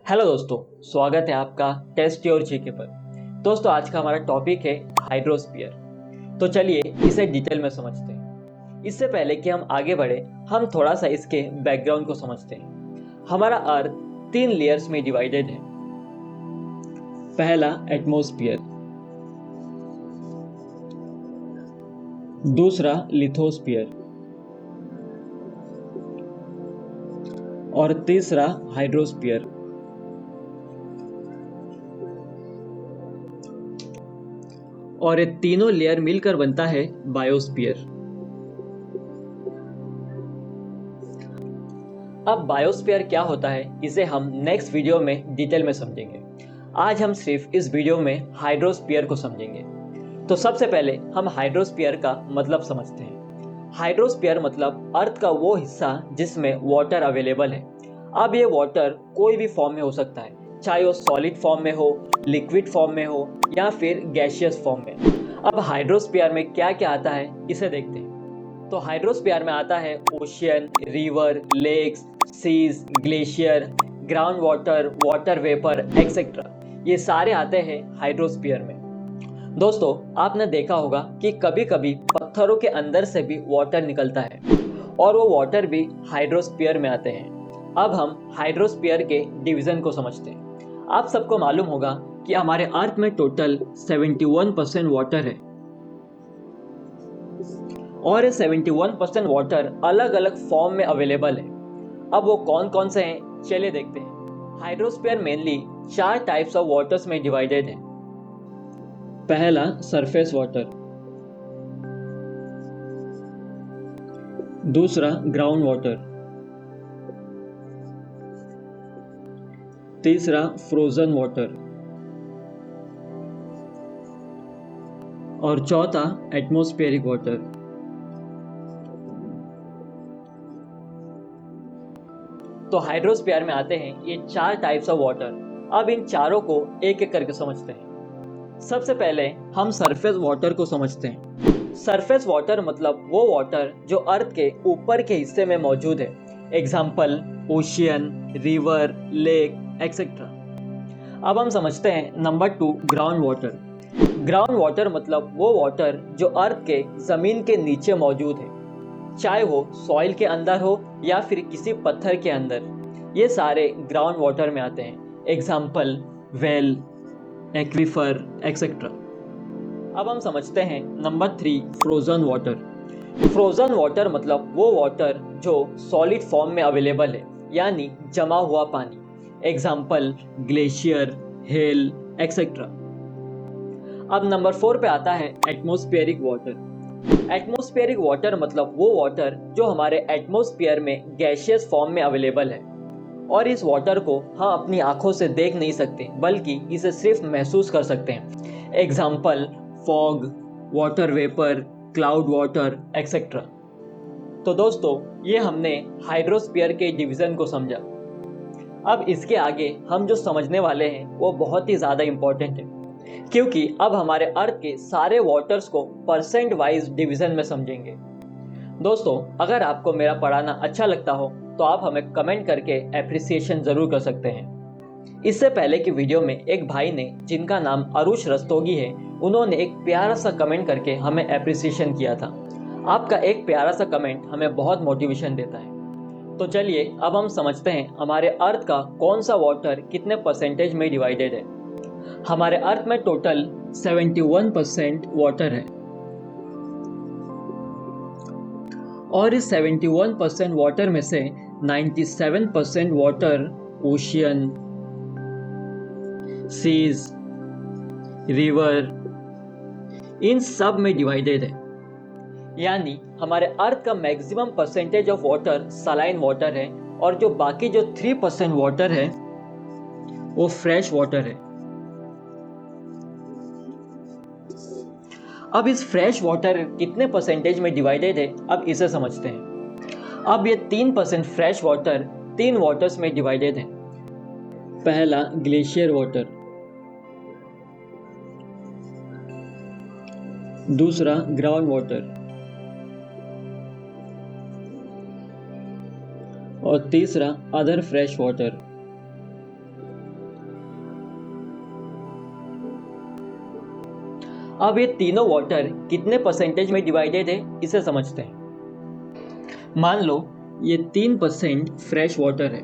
Hello दोस्तों, स्वागत है आपका टेस्ट योर जीके पर। दोस्तों, आज का हमारा टॉपिक है हाइड्रोस्फीयर। तो चलिए इसे डिटेल में समझते हैं। इससे पहले कि हम आगे बढ़े, हम थोड़ा सा इसके बैकग्राउंड को समझते हैं। हमारा अर्थ 3 लेयर्स में डिवाइडेड है। पहला एटमॉस्फेयर, दूसरा लिथोस्फीयर और तीसरा हाइड्रोस्फीयर। और ये तीनों लेयर मिलकर बनता है बायोस्फीयर। अब बायोस्फीयर क्या होता है, इसे हम नेक्स्ट वीडियो में डिटेल में समझेंगे। आज हम सिर्फ इस वीडियो में हाइड्रोस्फीयर को समझेंगे। तो सबसे पहले हम हाइड्रोस्फीयर का मतलब समझते हैं। हाइड्रोस्फीयर मतलब अर्थ का वो हिस्सा जिसमें वाटर अवेलेबल है। अब ये वाटर कोई भी फॉर्म में हो सकता है, चाहे वो सॉलिड फॉर्म में हो, लिक्विड फॉर्म में हो या फिर गैसियस फॉर्म में। अब हाइड्रोस्फीयर में क्या क्या आता है, इसे देखते हैं। तो हाइड्रोस्फीयर में आता है ocean, river, lakes, seas, glacier, ground water, water vapour etcetera. ये सारे आते हैं हाइड्रोस्फीयर में। दोस्तों, आपने देखा होगा कि कभी कभी पत्थरों के अंदर से भी वाटर निकलता है और वो वाटर भी हाइड्रोस्फीयर में आते हैं। अब हम हाइड्रोस्फीयर के डिवीजन को समझते हैं। आप सबको मालूम होगा कि हमारे अर्थ में टोटल 71% वाटर है और ये 71% वाटर अलग अलग फॉर्म में अवेलेबल है। अब वो कौन कौन से हैं, चलिए देखते हैं। Hydrosphere mainly 4 types of waters में डिवाइडेड है। पहला सरफेस वाटर, दूसरा ग्राउंड वाटर, तीसरा फ्रोजन वाटर और चौथा एटमॉस्फेरिक वाटर। तो हाइड्रोस्फीयर में आते हैं ये 4 टाइप्स ऑफ वाटर। अब इन चारों को एक एक करके समझते हैं। सबसे पहले हम सरफेस वाटर को समझते हैं। सरफेस वाटर मतलब वो वाटर जो अर्थ के ऊपर के हिस्से में मौजूद है। Example ocean, river, lake etcetera. अब हम समझते हैं number 2 ground water. Ground water मतलब वो वाटर जो अर्थ के जमीन के नीचे मौजूद है, चाहे वो सॉइल के अंदर हो या फिर किसी पत्थर के अंदर। ये सारे ग्राउंड वाटर में आते हैं। Example well, aquifer etcetera. अब हम समझते हैं number 3 frozen water. Frozen water मतलब वो वाटर जो सॉलिड फॉर्म में अवेलेबल है, यानी जमा हुआ पानी। Example glacier, hello etcetera. अब नंबर 4 पे आता है एटमॉस्फेरिक वाटर। एटमॉस्फेरिक वाटर मतलब वो वाटर जो हमारे एटमॉस्फेयर में गैसियस फॉर्म में अवेलेबल है और इस वाटर को हम अपनी आंखों से देख नहीं सकते, बल्कि इसे सिर्फ महसूस कर सकते हैं। Example fog, water vapour, cloud water etcetera. तो दोस्तों, ये हमने हाइड्रोस्फीयर के डिवीजन को समझा। अब इसके आगे हम जो समझने वाले हैं वो बहुत ही ज़्यादा इम्पोर्टेंट है, क्योंकि अब हमारे अर्थ के सारे वाटर्स को परसेंट वाइज डिवीजन में समझेंगे। दोस्तों, अगर आपको मेरा पढ़ाना अच्छा लगता हो तो आप हमें कमेंट करके एप्रिसिएशन ज़रूर कर सकते हैं। इससे पहले की वीडियो में एक भाई ने, जिनका नाम अरुष रस्तोगी है, उन्होंने एक प्यारा सा कमेंट करके हमें एप्रिसिएशन किया था। आपका एक प्यारा सा कमेंट हमें बहुत मोटिवेशन देता है। तो चलिए अब हम समझते हैं हमारे अर्थ का कौन सा वाटर कितने परसेंटेज में डिवाइडेड है। हमारे अर्थ में टोटल 71% वाटर है और इस 71% वाटर में से 97% वाटर ओशियन, सीज, रिवर इन सब में डिवाइडेड है। यानी हमारे अर्थ का maximum percentage of water saline water है और जो बाकी जो 3% वाटर है वो फ्रेश वाटर है। अब इस फ्रेश वाटर कितने परसेंटेज में डिवाइडेड है, अब इसे समझते हैं। अब ये 3% फ्रेश वाटर 3 वाटर्स में डिवाइडेड है। पहला ग्लेशियर वाटर, दूसरा ग्राउंड वाटर और तीसरा अदर फ्रेश वाटर। अब ये तीनों वाटर कितने परसेंटेज में डिवाइडेड है इसे समझते हैं। मान लो ये 3% फ्रेश वाटर है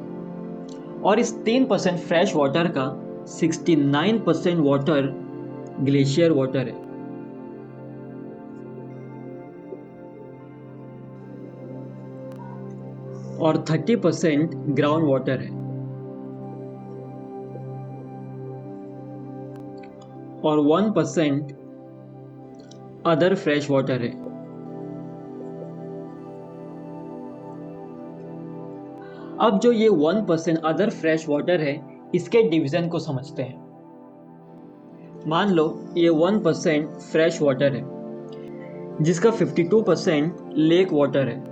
और इस 3% फ्रेश वाटर का 69% वाटर ग्लेशियर वाटर है और 30% ग्राउंड वाटर है और 1% अदर फ्रेश वाटर है। अब जो ये 1% अदर फ्रेश वाटर है इसके डिवीजन को समझते हैं। मान लो ये 1% फ्रेश वाटर है जिसका 52% लेक वाटर है,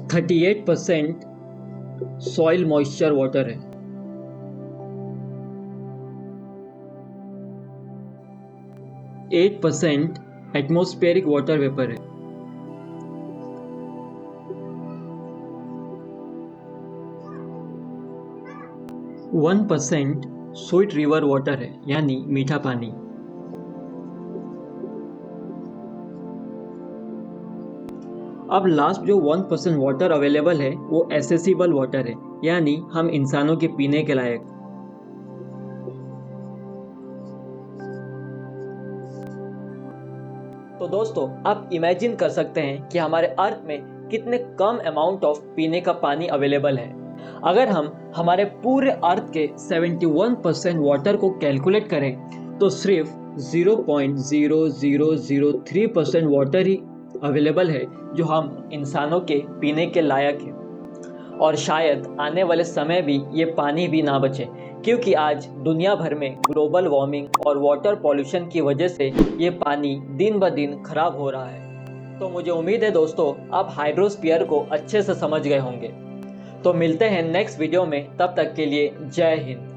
38% सॉइल मॉइस्चर वाटर है, 8% एटमॉस्फेरिक वाटर वेपर है, 1% स्वीट रिवर वाटर है यानी मीठा पानी। अब लास्ट जो 1% वाटर अवेलेबल है वो एसेसिबल वाटर है यानी हम इंसानों के पीने के लायक। तो दोस्तों आप इमेजिन कर सकते हैं कि हमारे अर्थ में कितने कम अमाउंट ऑफ पीने का पानी अवेलेबल है। अगर हम हमारे पूरे अर्थ के 71% वाटर को कैलकुलेट करें तो सिर्फ 0.0003% वाटर ही अवेलेबल है जो हम इंसानों के पीने के लायक है। और शायद आने वाले समय भी ये पानी भी ना बचे क्योंकि आज दुनिया भर में ग्लोबल वार्मिंग और वाटर पॉल्यूशन की वजह से ये पानी दिन ब दिन खराब हो रहा है। तो मुझे उम्मीद है दोस्तों आप हाइड्रोस्फीयर को अच्छे से समझ गए होंगे। तो मिलते हैं नेक्स्ट वीडियो में, तब तक के लिए जय हिंद।